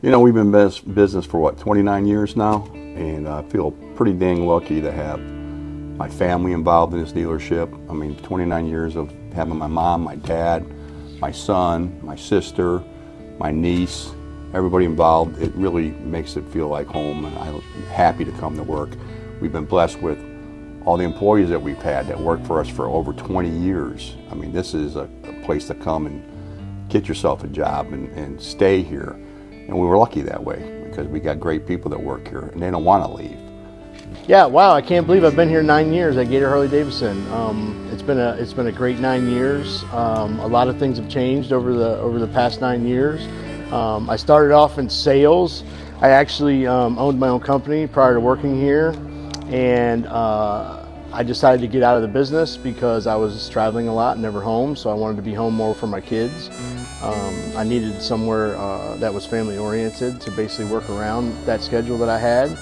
You know, we've been in business for what, 29 years now, and I feel pretty dang lucky to have my family involved in this dealership. I mean, 29 years of having my mom, my dad, my son, my sister, my niece, everybody involved. It really makes it feel like home, and I'm happy to come to work. We've been blessed with all the employees that we've had that worked for us for over 20 years. I mean, this is a place to come and get yourself a job and stay here. And we were lucky that way because we got great people that work here and they don't want to leave. Yeah, wow, I can't believe I've been here 9 years at Gator Harley-Davidson. It's been a great 9 years. A lot of things have changed over the past 9 years. I started off in sales. I actually owned my own company prior to working here, and I decided to get out of the business because I was traveling a lot and never home, so I wanted to be home more for my kids. I needed somewhere that was family oriented to basically work around that schedule that I had.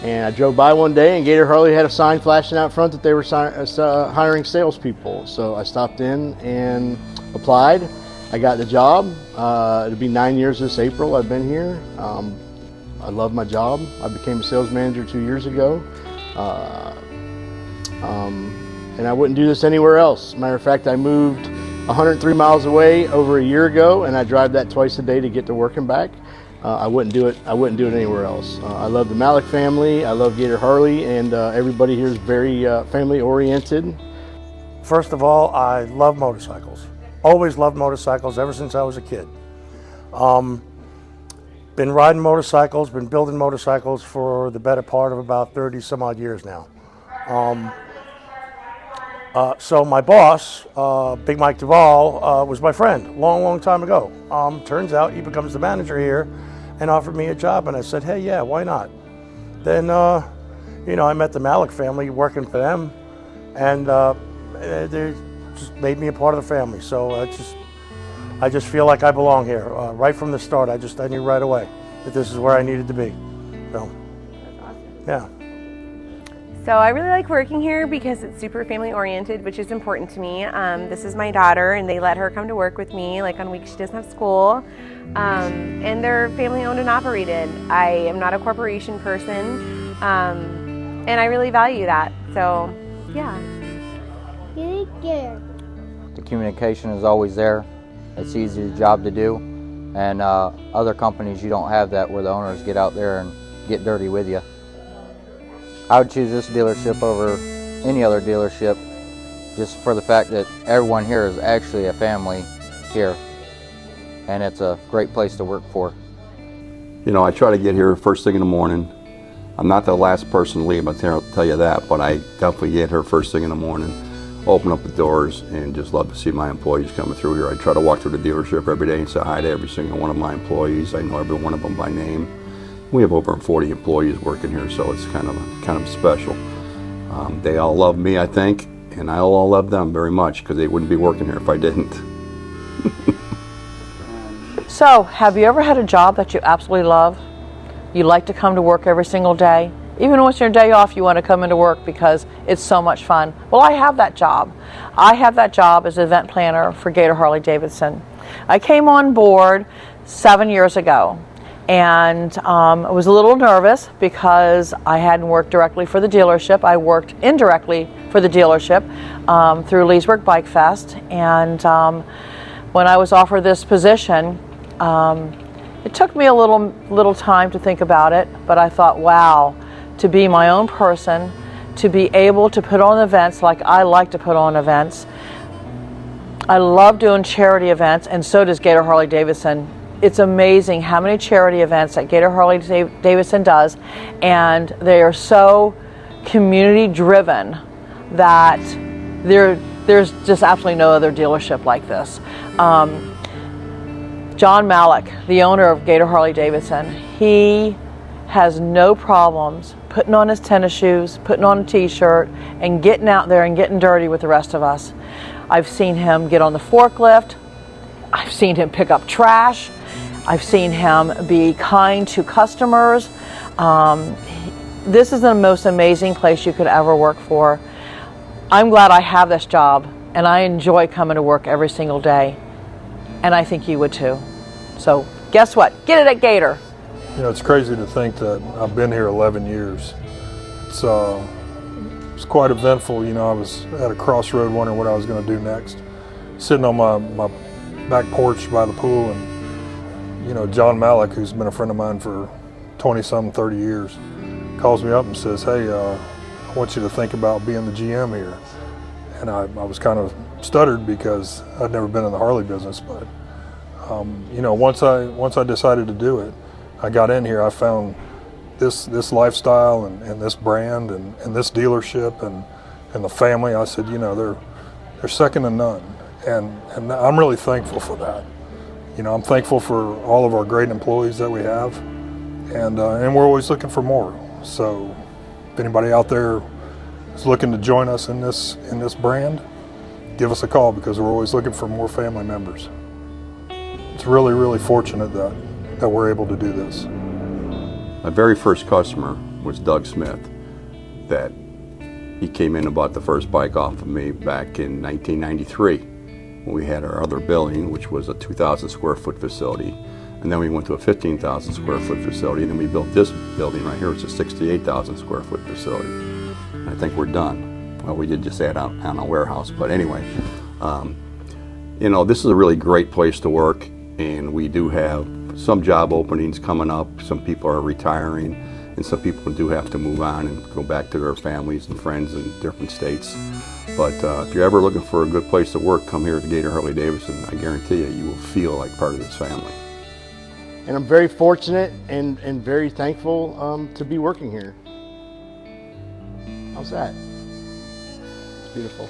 And I drove by one day and Gator Harley had a sign flashing out front that they were hiring salespeople. So I stopped in and applied. I got the job. It'll be 9 years this April I've been here. I love my job. I became a sales manager 2 years ago. And I wouldn't do this anywhere else. Matter of fact, I moved 103 miles away over a year ago, and I drive that twice a day to get to work and back. I wouldn't do it anywhere else. I love the Malik family. I love Gator Harley, and everybody here is very family oriented. First of all, I love motorcycles. Always loved motorcycles ever since I was a kid. Been riding motorcycles, been building motorcycles for the better part of about 30 some odd years now. So my boss, Big Mike Duvall, was my friend long time ago. Turns out he becomes the manager here and offered me a job, and I said, hey, yeah, why not? Then, you know, I met the Malik family working for them, and they just made me a part of the family. So I just feel like I belong here. Right from the start, I knew right away that this is where I needed to be. So, yeah. So I really like working here because it's super family oriented, which is important to me. This is my daughter, and they let her come to work with me like on weeks she doesn't have school. And they're family owned and operated. I am not a corporation person, and I really value that. So, yeah. The communication is always there. It's an easy job to do, and other companies you don't have that, where the owners get out there and get dirty with you. I would choose this dealership over any other dealership just for the fact that everyone here is actually a family here, and it's a great place to work for. You know, I try to get here first thing in the morning. I'm not the last person to leave, I'll tell you that, but I definitely get here first thing in the morning, open up the doors, and just love to see my employees coming through here. I try to walk through the dealership every day and say hi to every single one of my employees. I know every one of them by name. We have over 40 employees working here, so it's kind of special. They all love me, I think, and I all love them very much because they wouldn't be working here if I didn't. So, have you ever had a job that you absolutely love? You like to come to work every single day? Even when it's your day off, you want to come into work because it's so much fun. Well, I have that job. I have that job as an event planner for Gator Harley-Davidson. I came on board 7 years ago. And I was a little nervous because I hadn't worked directly for the dealership. I worked indirectly for the dealership through Leesburg Bike Fest. And when I was offered this position, it took me a little time to think about it, but I thought, wow, to be my own person, to be able to put on events like I like to put on events. I love doing charity events, and so does Gator Harley-Davidson. It's amazing how many charity events that Gator Harley-Davidson does, and they are so community driven that there's just absolutely no other dealership like this. John Malik, the owner of Gator Harley-Davidson, he has no problems putting on his tennis shoes, putting on a t-shirt, and getting out there and getting dirty with the rest of us. I've seen him get on the forklift. I've seen him pick up trash. I've seen him be kind to customers. This is the most amazing place you could ever work for. I'm glad I have this job, and I enjoy coming to work every single day. And I think you would too. So guess what? Get it at Gator. You know, it's crazy to think that I've been here 11 years. It's quite eventful. You know, I was at a crossroad wondering what I was going to do next. Sitting on my back porch by the pool, and, you know, John Malik, who's been a friend of mine for 20-some, 30 years, calls me up and says, hey, I want you to think about being the GM here. And I was kind of stuttered because I'd never been in the Harley business, but you know, once I decided to do it, I got in here, I found this lifestyle and this brand and this dealership and the family. I said, you know, they're second to none, and I'm really thankful for that. You know, I'm thankful for all of our great employees that we have, and we're always looking for more. So if anybody out there is looking to join us in this brand, give us a call, because we're always looking for more family members. It's really, really fortunate that we're able to do this. My very first customer was Doug Smith. That he came in and bought the first bike off of me back in 1993 when we had our other building, which was a 2,000 square foot facility. And then we went to a 15,000 square foot facility, and then we built this building right here. It's a 68,000 square foot facility. And I think we're done. Well, we did just add on a warehouse, but anyway, you know, this is a really great place to work, and we do have some job openings coming up. Some people are retiring, and some people do have to move on and go back to their families and friends in different states. But if you're ever looking for a good place to work, come here to Gator Harley-Davidson. I guarantee you, you will feel like part of this family. And I'm very fortunate and very thankful to be working here. How's that? It's beautiful.